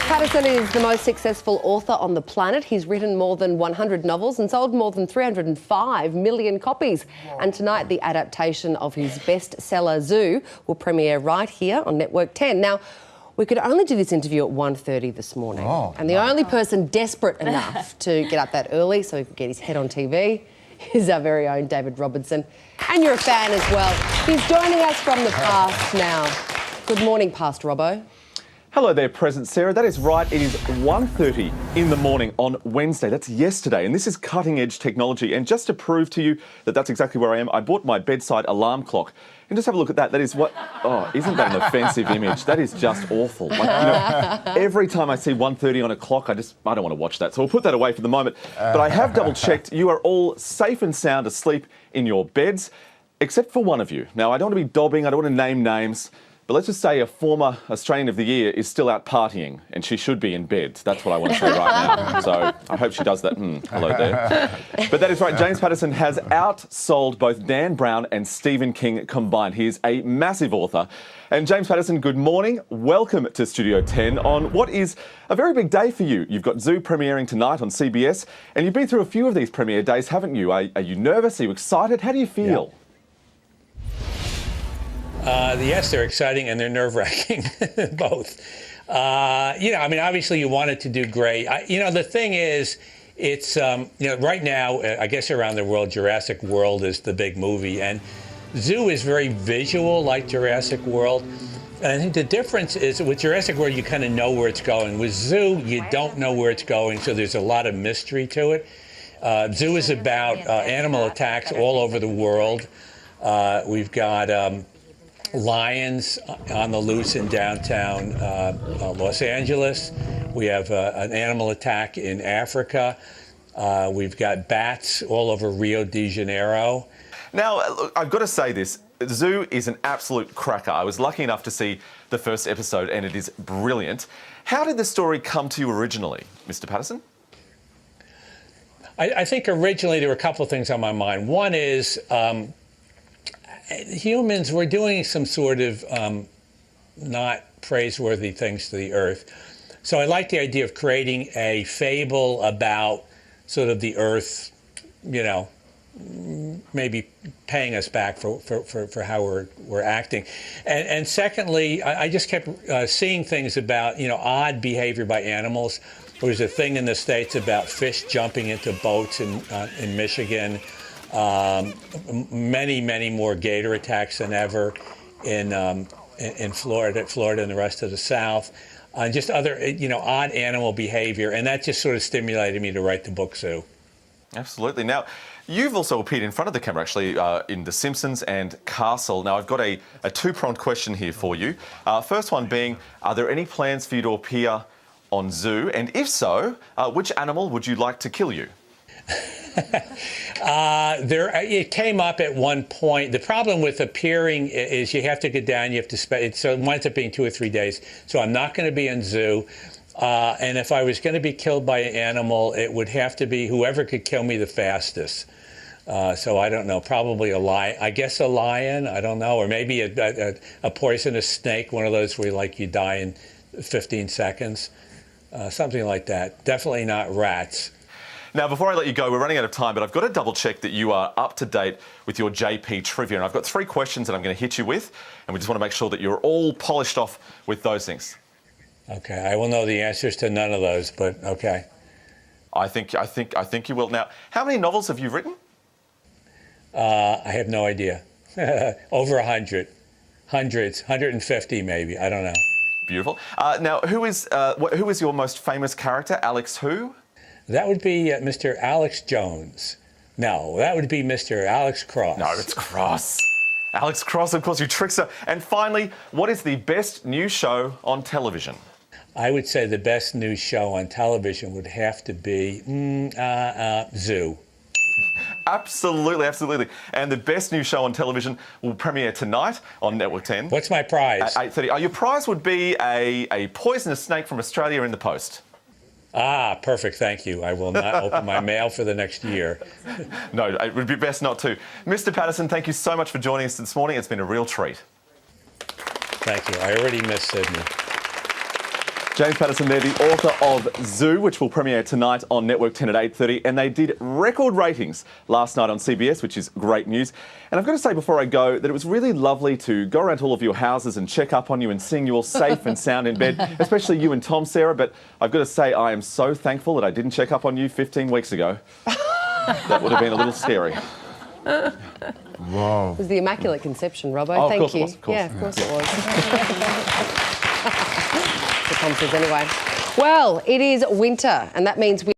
Patterson is the most successful author on the planet. He's written more than 100 novels and sold more than 305 million copies. And tonight, the adaptation of his bestseller, Zoo, will premiere right here on Network 10. Now, we could only do this interview at 1:30 this morning. And the only person desperate enough to get up that early so he could get his head on TV is our very own David Robinson. And you're a fan as well. He's joining us from the past now. Good morning, past Robbo. Hello there, present Sarah. That is right. It is 1:30 in the morning on Wednesday. That's yesterday. And this is cutting-edge technology. And just to prove to you that that's exactly where I am, I bought my bedside alarm clock. And just have a look at that. That is what... Oh, isn't that an offensive image? That is just awful. Like, you know, every time I see 1:30 on a clock, I don't want to watch that. So we'll put that away for the moment. But I have double-checked. You are all safe and sound asleep in your beds, except for one of you. Now, I don't want to be dobbing. I don't want to name names. But let's just say a former Australian of the Year is still out partying, and she should be in bed. That's what I want to say right now. So I hope she does that. Hello there. But that is right. James Patterson has outsold both Dan Brown and Stephen King combined. He is a massive author. And James Patterson, good morning. Welcome to Studio 10 on what is a very big day for you. You've got Zoo premiering tonight on CBS, and you've been through a few of these premiere days, haven't you? Are you nervous? Are you excited? How do you feel? Yeah. Yes, they're exciting and they're nerve-wracking, both. Obviously you want it to do great. The thing is, it's, right now, I guess around the world, Jurassic World is the big movie. And Zoo is very visual, like Jurassic World. And I think the difference is with Jurassic World, you kind of know where it's going. With Zoo, you don't know where it's going, so there's a lot of mystery to it. Zoo is about animal attacks all over the world. We've got... lions on the loose in downtown Los Angeles. We have an animal attack in Africa. We've got bats all over Rio de Janeiro. Now, look, I've got to say this. Zoo is an absolute cracker. I was lucky enough to see the first episode and it is brilliant. How did the story come to you originally, Mr. Patterson? I think originally there were a couple of things on my mind. One is humans were doing some sort of not praiseworthy things to the earth. So I like the idea of creating a fable about sort of the earth, maybe paying us back for how we're acting. And secondly, I just kept seeing things about, odd behavior by animals. There was a thing in the States about fish jumping into boats in Michigan. Many more gator attacks than ever in Florida and the rest of the South. Just other, odd animal behavior. And that just sort of stimulated me to write the book, Zoo. Absolutely. Now, you've also appeared in front of the camera, actually, in The Simpsons and Castle. Now, I've got a two-pronged question here for you. First one being, are there any plans for you to appear on Zoo? And if so, which animal would you like to kill you? It came up at one point. The problem with appearing is you have to go down, you have to spend, so it winds up being 2 or 3 days. So I'm not going to be in Zoo. And if I was going to be killed by an animal, it would have to be whoever could kill me the fastest. So I don't know, probably a lion. I guess a lion, I don't know, or maybe a poisonous snake, one of those where you die in 15 seconds. Something like that. Definitely not rats. Now, before I let you go, we're running out of time, but I've got to double check that you are up to date with your JP trivia. And I've got 3 questions that I'm going to hit you with, and we just want to make sure that you're all polished off with those things. Okay, I will know the answers to none of those, but okay. I think you will. Now, how many novels have you written? I have no idea. Over 100. Hundreds, 150 maybe, I don't know. Beautiful. Now, who is your most famous character? Alex who? That would be Mr. Alex Jones. No, that would be Mr. Alex Cross. No, it's Cross. Alex Cross, of course, you trickster. And finally, what is the best new show on television? I would say the best new show on television would have to be Zoo. Absolutely, absolutely. And the best new show on television will premiere tonight on Network 10. What's my prize? At 8:30. Your prize would be a poisonous snake from Australia in the post. Ah, perfect. Thank you. I will not open my mail for the next year. No, it would be best not to. Mr. Patterson, thank you so much for joining us this morning. It's been a real treat. Thank you. I already missed Sydney. James Patterson there, the author of Zoo, which will premiere tonight on Network 10 at 8:30. And they did record ratings last night on CBS, which is great news. And I've got to say before I go that it was really lovely to go around to all of your houses and check up on you and seeing you all safe and sound in bed, especially you and Tom, Sarah. But I've got to say I am so thankful that I didn't check up on you 15 weeks ago. That would have been a little scary. Wow. It was the Immaculate Conception, Robbo. Oh, Thank you. of course. Yeah, of course it was. The Tom says anyway. Well, it is winter, and that means we